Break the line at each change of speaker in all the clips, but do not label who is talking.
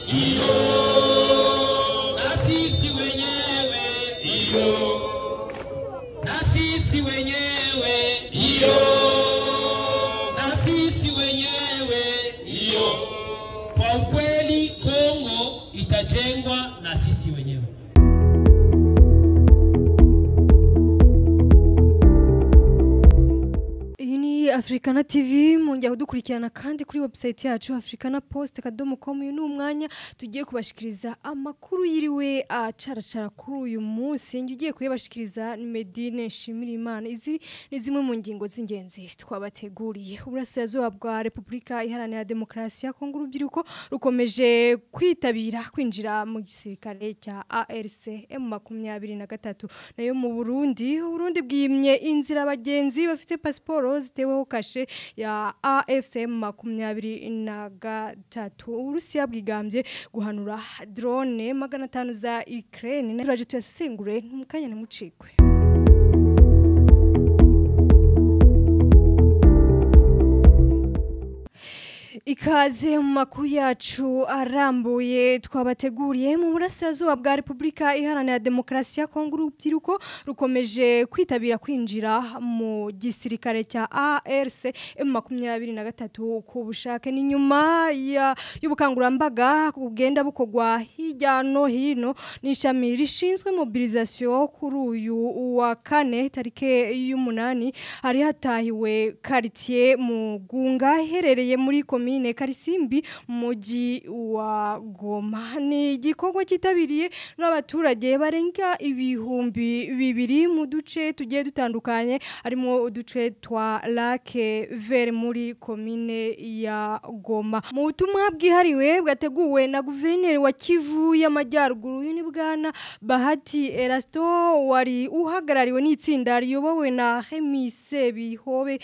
iyo, na sisi wenyewe iyo, na sisi wenyewe iyo, na sisi wenyewe iyo. Kwa ukweli Kongo itajengwa na sisi wenyewe.
Africana TV munjya kudukurikirana kandi kuri website yacu africanapost.com. Uyu numwanya tugiye kubashikiriza amakuru yiriwe acaracara kuri uyu munsi. Ngiye kuyabashikiriza ni Medine Shimirimana. Izi ni zimwe mu ngingo z'ingenzi twabateguriye. Uburasirazuba bwa Republika Iharanira Demokarasi ya Kongo urubyiruko rukomeje kwitabira kwinjira mu gisirikare cya ARC M23. Nayo mu Burundi bwimye inzira abagenzi bafite pasiporo ziteweho kashe ya AFCM 23. Urusiya bwigambye guhanura drone 500 za Ukraine. Turaje tuyasengure mu kanya ntimucikwe. Ikaze mu makuru yacu arambuye twabateguriye. Mu burasirazuba bwa Republika Iharanira Demokarasi ya Kongo urubyiruko rukomeje kwitabira kwinjira mu gisirikare cya ARC M23 ku bushake. Ni nyuma y'ubukangurambaga kugenda bukogwa hirya no hino n'ishami rishinzwe mobilisation kuri uyu wa kane tarike y'umunani hari hatahiwe quartier mu Gunga herereye muri komine Karisimbi muji wa Goma. Ni igikorwa kitabiriye n'abaturage barenga ibihumbi 2 mu duce tugiye dutandukanye harimo uduce twa Lake Vert muri komine ya Goma. Mu butumwa bwihariwe bwateguwe na guverineri wa Kivu y'Amajyaruguru ni Bwana Bahati Erasto wari uhagarariwe n'itsinda riyobowe na Remise Bihobe,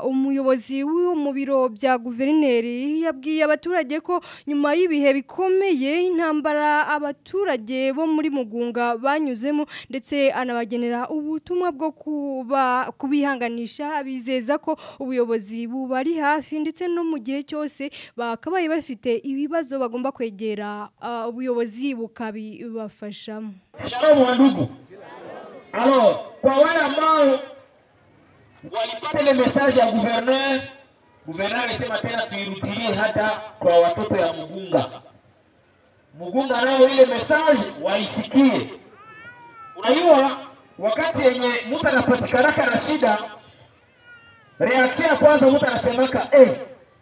umuyobozi wo mu biro bya guverineri yabwiye abaturage ko nyuma y'ibihe bikomeye intambara abaturage bo muri Mugunga banyuzemo ndetse anabagenera ubutumwa bwo kubihanganisha bizeza ko ubuyobozi bubari hafi ndetse no mu gihe cyose bakabaye bafite ibibazo bagomba kwegera ubuyobozi bukabibafashamo.
Shalom wandugu. Alors, kwa wale ambao walipata ile message ya gouverneur alisema tena tuirudilie hata kwa watoto ya Mugunga nao ile message waisikie. Unajua wakati yenye mtu anapatikana na shida reaction ya kwanza mtu anasemaka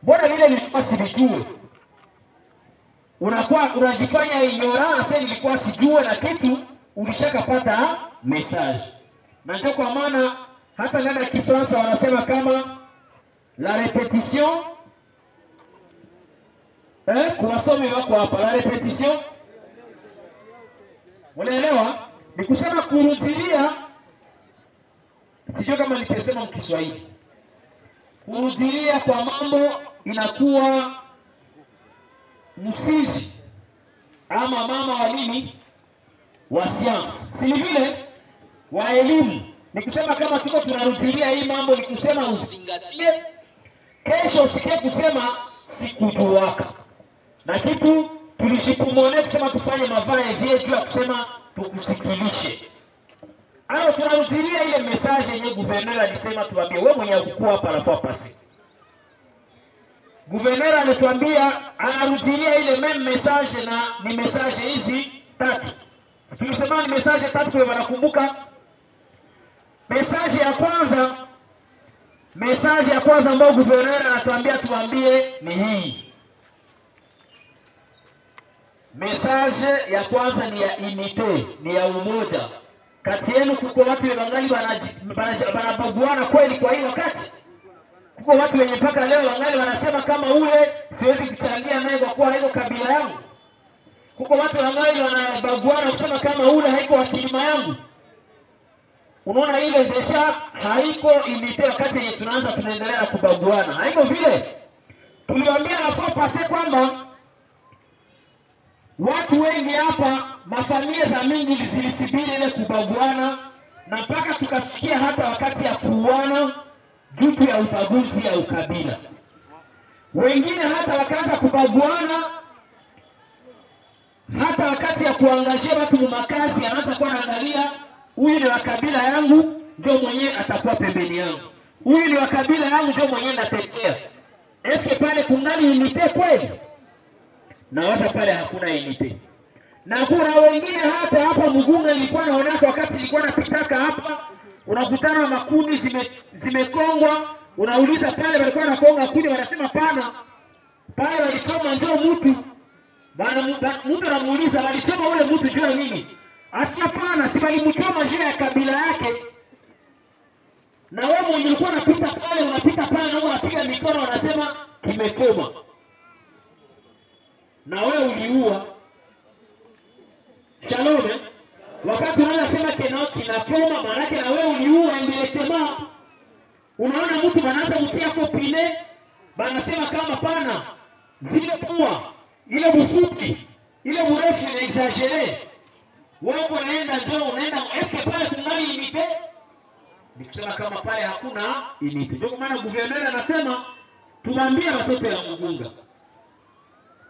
mbona vile nilikuwa sijue. Unajifanya ignorance nilikuwa sijue na kitu ulishakapata message. Na ndio kwa maana hata ndani ya Kifaransa wanasema kama la répétition kuwasomi wako hapa la répétition unaelewa ni kusema kurudilia. Sio kama nikisema mkiswahili kurudilia kwa mambo inakuwa msingi ama mama wa nini wa science, si vile wa elimu. Ni kusema kama tuko tunarudilia hii mambo ni kusema uzingatie, kesho usikie kusema sikujuaka. Na kitu tulishipumone kusema tufanye mavae vile juu ya kusema tukusikilishe. Hayo tunarudilia ile message yenye gouverneur alisema tuambie wewe mwenye kukua hapa na pasi. Gouverneur alituambia anarudilia ile même message na ni message hizi 3. Tulisema ni message 3 wewe wanakumbuka. Message ya kwanza ambayo gouverneur anatuambia tuambie ni hii. Message ya kwanza ni ya unité, ni ya umoja. Kati yenu kuko watu wangali wanabaguana kweli kwa hii wakati. Kuko watu wenye mpaka leo wangali wanasema kama ule siwezi kuchangia naye kwa kuwa haiko kabila yangu. Kuko watu wangali wanabaguana kusema kama ule haiko wakilima yangu. Unaona ile desha haiko unité wakati yenye tunaendelea kubaguana. Haiko vile. Tuliwaambia hapo pase kwamba watu wengi hapa mafamilia za mingi zilisibiri ile kubaguana na mpaka tukafikia hata wakati ya kuuana juu ya ubaguzi ya ukabila. Wengine hata wakaanza kubaguana hata wakati ya kuangazia watu mumakazi anaanza kuwa anaangalia huyu ni wa kabila yangu ndio mwenyewe atakuwa pembeni yangu, huyu ni wa kabila yangu ndio mwenyewe natetea. Eske pale kungali unite kweli? Na hata pale hakuna unite. Na kuna wengine hata hapa Mugunga ilikuwa naona wakati ilikuwa napitaka hapa unakutana makuni zimekongwa, unauliza pale walikuwa nakonga kuni, wanasema pana pale walikoma ndio mtu bana, mtu anamuuliza walisema ule mtu jua nini? Asia pana, si walimchoma jina ya kabila yake. Na wewe mwenye ulikuwa unapita pale na unapiga mikono wanasema kimekoma. Na wewe uliua. Shalom. Wakati unasema kinakoma maana yake na wewe uliua indirectement. Unaona mtu anaanza mtia kopine, banasema kama pana zile pua, ile mfupi, ile mrefu na exaggeré. Wewe unaenda ndio unaenda eske pale kungali imite? Nikisema kama pale hakuna imite. Ndio maana gouvernement anasema tunaambia watoto ya Mugunga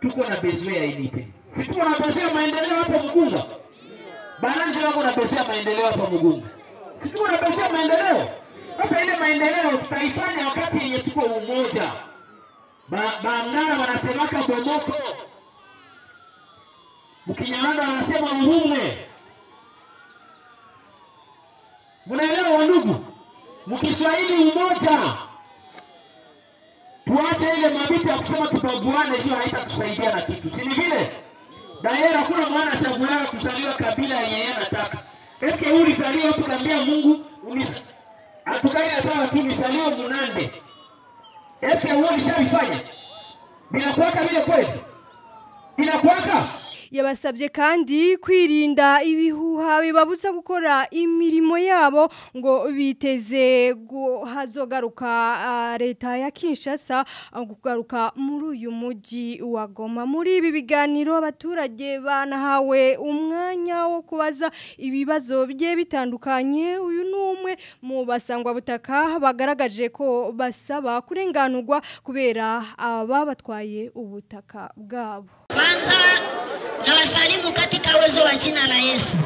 tuko na besoin ya imite. Si tuko na besoin ya maendeleo hapa Mugunga. Baranje wako na besoin ya maendeleo hapa Mugunga. Si tuko na besoin ya maendeleo. Sasa ile maendeleo tutaifanya wakati yenye tuko umoja. Bangara wanasemaka bomoko. Mkinyarwanda wanasema ubumwe. Mnaelewa ndugu? Mkiswahili umoja. Tuache ile mabiti ya kusema tubaguane, hiyo haitatusaidia na kitu. Si vile? Daima hakuna maana chagulana kuzaliwa kabila yenye yeye anataka. Eske ulizaliwa tukambia Mungu atukaye hata tu nizaliwa Munande. Eske wewe ulishaifanya? Binakuwaka vile kweli? Binakuwaka?
Yabasabye kandi kwirinda ibihuha bibabuza gukora imirimo yabo ngo biteze hazogaruka leta ya Kinshasa gugaruka muri uyu muji wa Goma. Muri ibi biganiro abaturage banahawe umwanya wo kubaza ibibazo bye bitandukanye. Uyu numwe mu basangwa butaka bagaragaje ko basaba kurenganurwa kubera ababatwaye ubutaka bwabo.
Kwanza na wasalimu katika uwezo wa jina la Yesu.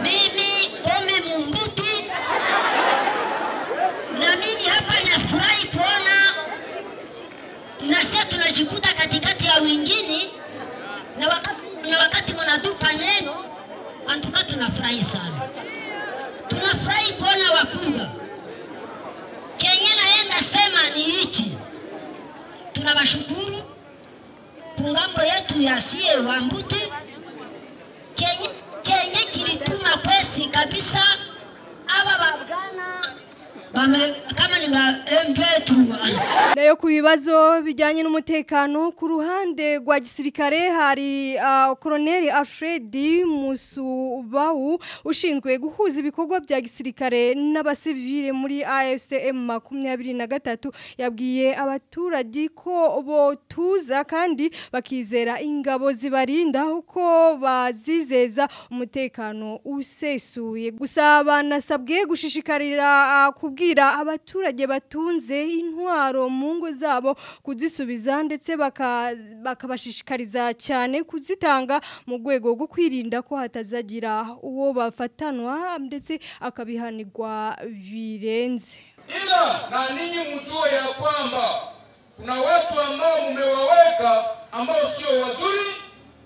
Mimi Ome Mumbuti, na mimi hapa nafurahi kuona nasi tunajikuta katikati ya wengine na wakati mnatupa neno, antuka tunafurahi sana. Tunafurahi kuona Wakunga. Chenye naenda sema ni hichi. Tunabashukuru kungambo yetu ya sie Wambuti chenye kilituma kwesi kabisa aba bagana kama ni ba MP3.
Nayo ku bibazo bijyanye n'umutekano ku ruhande rwa gisirikare hari Colonel Alfred Musubau ushinzwe guhuza ibikorwa bya gisirikare n'abasivile muri AFCM 23 yabwiye abaturage ko botuza kandi bakizera ingabo zibarinda uko bazizeza umutekano usesuye. Gusa banasabwe gushishikarira kubwira abaturage batunze intwaro mu ngo zabo kuzisubiza ndetse bakabashishikariza cyane kuzitanga mu rwego rwo kwirinda ko hatazagira uwo bafatanwa ndetse akabihanirwa birenze.
Ila na ninyi mjue ya kwamba kuna watu ambao mmewaweka ambao sio wazuri,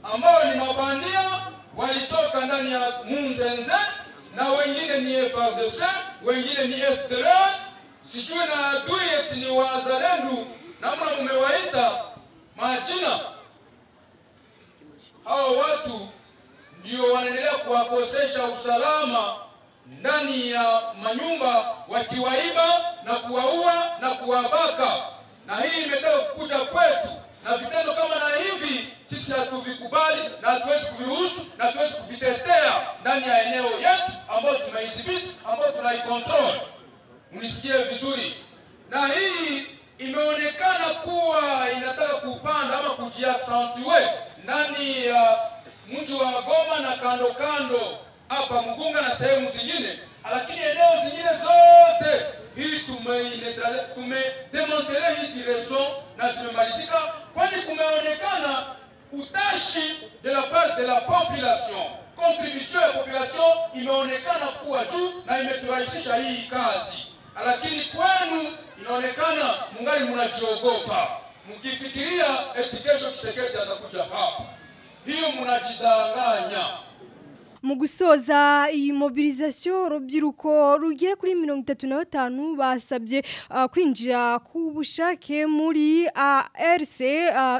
ambao ni mabandia, walitoka ndani ya Munzenze, na wengine ni FARDC, wengine ni FDLR, sijui na adui eti ni wazalendo, namna mmewaita majina. Hao watu ndio wanaendelea kuwakosesha usalama ndani ya manyumba, wakiwaiba na kuwaua na kuwabaka. Na hii imetoka kukuja kwetu, na vitendo kama na hivi sisi hatuvikubali na hatuwezi kuviruhusu na hatuwezi kuvitetea ndani ya eneo yetu ambayo tunaidhibiti, ambayo tunaikontrol. Mnisikie vizuri. Na hii imeonekana kuwa inataka kupanda ama kujiaccentue ndani ya mji wa Goma na kando kando hapa Mugunga na sehemu zingine, lakini eneo zingine zote hii tumedemontele hizi rezo na zimemalizika, kwani kumeonekana utashi de la part de la population, contribution ya population imeonekana kuwa juu na imeturahisisha hii kazi. Lakini kwenu inaonekana mungali mnajiogopa. Mkifikiria eti kesho Kisekedi atakuja hapa. Hiyo mnajidanganya.
Mu gusoza iyi mobilisation urubyiruko rugera kuri 35 basabye kwinjira ku bushake muri ARC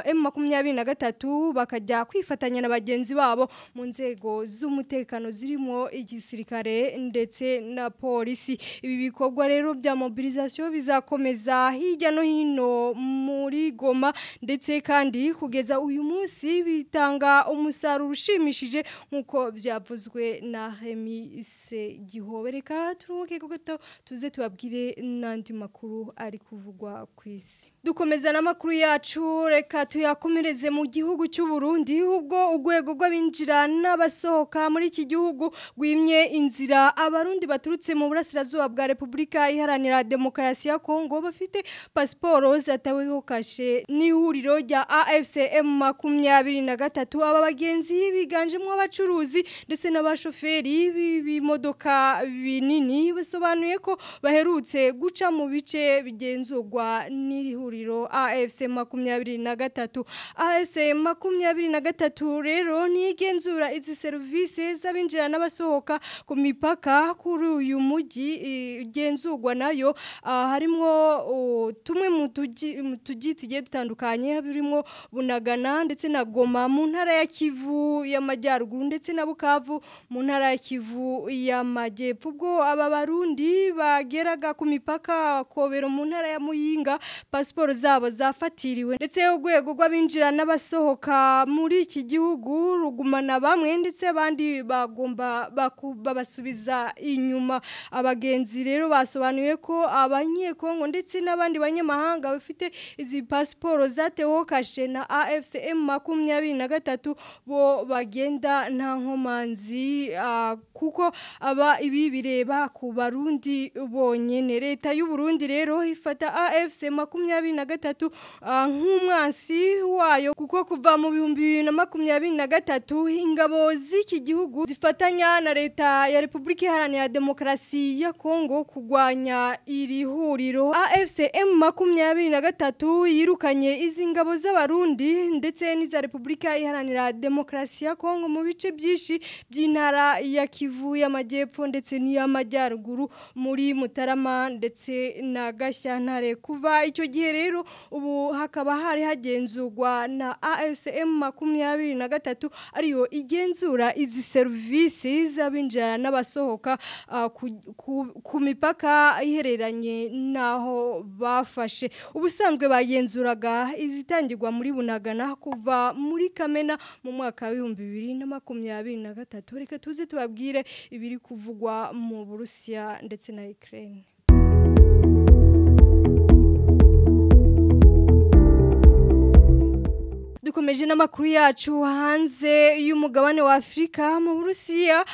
M23 bakajya kwifatanya na bagenzi babo mu nzego z'umutekano zirimo igisirikare ndetse na polisi. Ibi bikorwa rero bya mobilisation bizakomeza hirya no hino muri Goma ndetse kandi kugeza uyu munsi bitanga umusaruro ushimishije nkuko byavuzwe na Remy Segihobereka. Turuke gato tuze tubabwire nandi makuru ari kuvugwa ku isi. Dukomeza n'amakuru yacu, reka tuyakomereze mu gihugu cy'u Burundi ubwo urwego rw'abinjira n'abasohoka muri iki gihugu gwimye inzira abarundi baturutse mu burasirazuba bwa Republika Iharanira Demokarasi ya Kongo bafite pasiporo zataweho kashe n'ihuriro rya AFCM 23. Aba bagenzi biganjemo abacuruzi ndetse n'abashoferi b'imodoka binini basobanuye ko baherutse guca mu bice bigenzurwa n'iri huriro AFC 23. AFC 23 rero ni igenzura izi service z'abinjira n'abasohoka ku mipaka kuri uyu mujyi igenzurwa nayo harimo tumwe mu tugi tugiye dutandukanye birimo Bunagana ndetse na Goma mu ntara ya Kivu y'Amajyaruguru ndetse na Bukavu mu ntara ya Kivu y'Amajyepfo. Ubwo aba barundi bageraga ku mipaka Kobero mu ntara ya Muyinga pasiporo zabo zafatiriwe ndetse urwego rw'abinjira n'abasohoka muri iki gihugu rugumana bamwe ndetse abandi bagomba babasubiza inyuma. Abagenzi rero basobanuye ko abanyekongo ndetse n'abandi banyamahanga bafite izi pasiporo zateho kashe na AFCM 23 bo bagenda nta nkomanzi kuko aba ibi bireba ku barundi bonyene. Leta y'u Burundi rero ifata AFC 23 nk'umwansi wayo kuko kuva mu 2023 ingabo z'iki gihugu zifatanya na leta ya Republika Iharanira Demokarasi ya Kongo kugwanya iri huriro. AFC M23 yirukanye izi ngabo z'abarundi ndetse n'iza Republika Iharanira Demokarasi ya Kongo mu bice byinshi by'intara ya Kivu y'Amajyepfo ndetse n'iy'Amajyaruguru muri Mutarama ndetse na Gashyantare. Kuva icyo gihe rero ubu hakaba hari hagenzurwa na AFCM 23 ariyo igenzura izi service z'abinjira n'abasohoka ku mipaka ihereranye naho bafashe. Ubusanzwe bagenzuraga izitangirwa muri Bunagana kuva muri Kamena mu mwaka wa 2023. Reka tuze tubabwire ibiri kuvugwa mu Burusiya ndetse na Ukraine. Dukomeje n'amakuru yacu hanze y'umugabane wa Afrika mu Burusiya.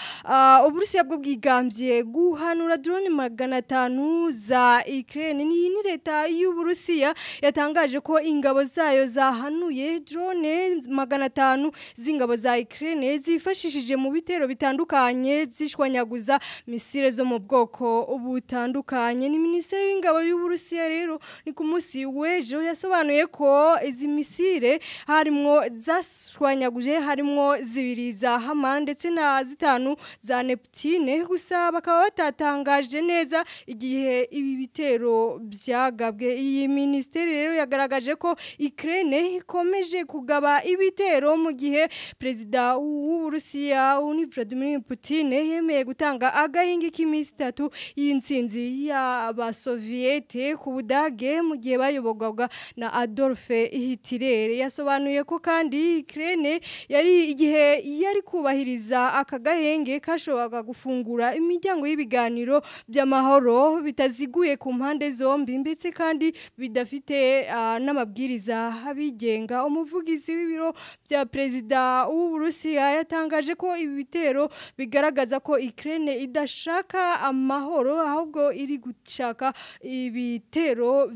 Uburusiya bwo bwigambye guhanura drone 500 za Ukraine. Ni leta y'u Burusiya yatangaje ko ingabo zayo zahanuye drone 500 z'ingabo za Ukraine zifashishije mu bitero bitandukanye zishwanyaguza misile zo mu bwoko butandukanye. Ni Minisiteri y'Ingabo y'u Burusiya rero ni ku munsi w'ejo yasobanuye ko izi misile harimwo zashwanyaguje harimwo zibiri za Hamar ndetse na zitanu za Neptune. Gusa bakaba batatangaje neza igihe ibi bitero byagabwe. Iyi ministeri rero yagaragaje ko Ukraine ikomeje kugaba ibitero mu gihe Perezida w'u Burusiya Vladimir Putin yemeye gutanga agahingi k'iminsi 3 y'intsinzi y'Abasoviete ku Budage mu gihe bayoborwaga na Adolf Hitler. Yasobanuye ko kandi Ukraine yari kubahiriza aka gahenge kashoboraga gufungura imiryango y'ibiganiro by'amahoro bitaziguye ku mpande zombi ndetse kandi bidafite n'amabwiriza abigenga. Umuvugizi w'ibiro bya Perezida w'u Burusiya yatangaje ko ibi bitero bigaragaza ko Ukraine idashaka amahoro ahubwo iri gushaka ibitero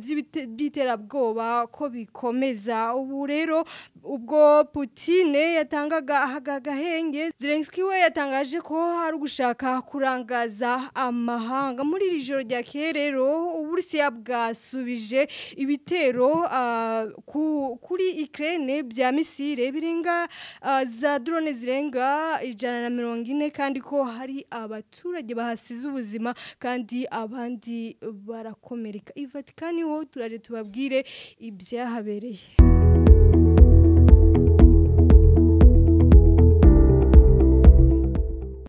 by'iterabwoba ko bikomeza. Ubu rero ubwo Putine yatangaga agahenge Zelensky we yatangaje ko hari gushaka kurangaza amahanga muri iri joro rya rero Uburusiya bwasubije ibitero kuri Ukraine bya misile birenga za drone zirenga 140 kandi ko hari abaturage bahasize ubuzima kandi abandi barakomereka. Vatican ho turaje tubabwire ibyahabereye.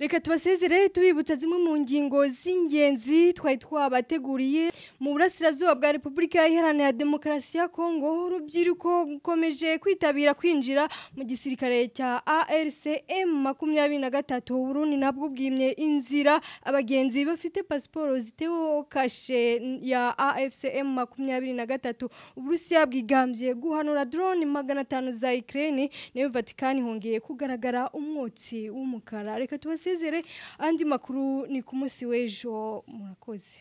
Reka tubasezere tubibutsa zimwe mu ngingo z'ingenzi twari twabateguriye mu burasirazuba bwa Repubulika Iharanira Demokarasi ya Kongo. Urubyiruko rukomeje kwitabira kwinjira mu gisirikare cya ARCM 23. Burundi nabwo bwimye inzira abagenzi bafite pasiporo ziteho kashe ya AFCM 23. Uburusiya bwigambye guhanura drone 500 za Ukraine. Nayo Vatican hongeye kugaragara umwotsi w'umukara. Reka tubasezere andi makuru ni ku munsi w'ejo. Murakoze.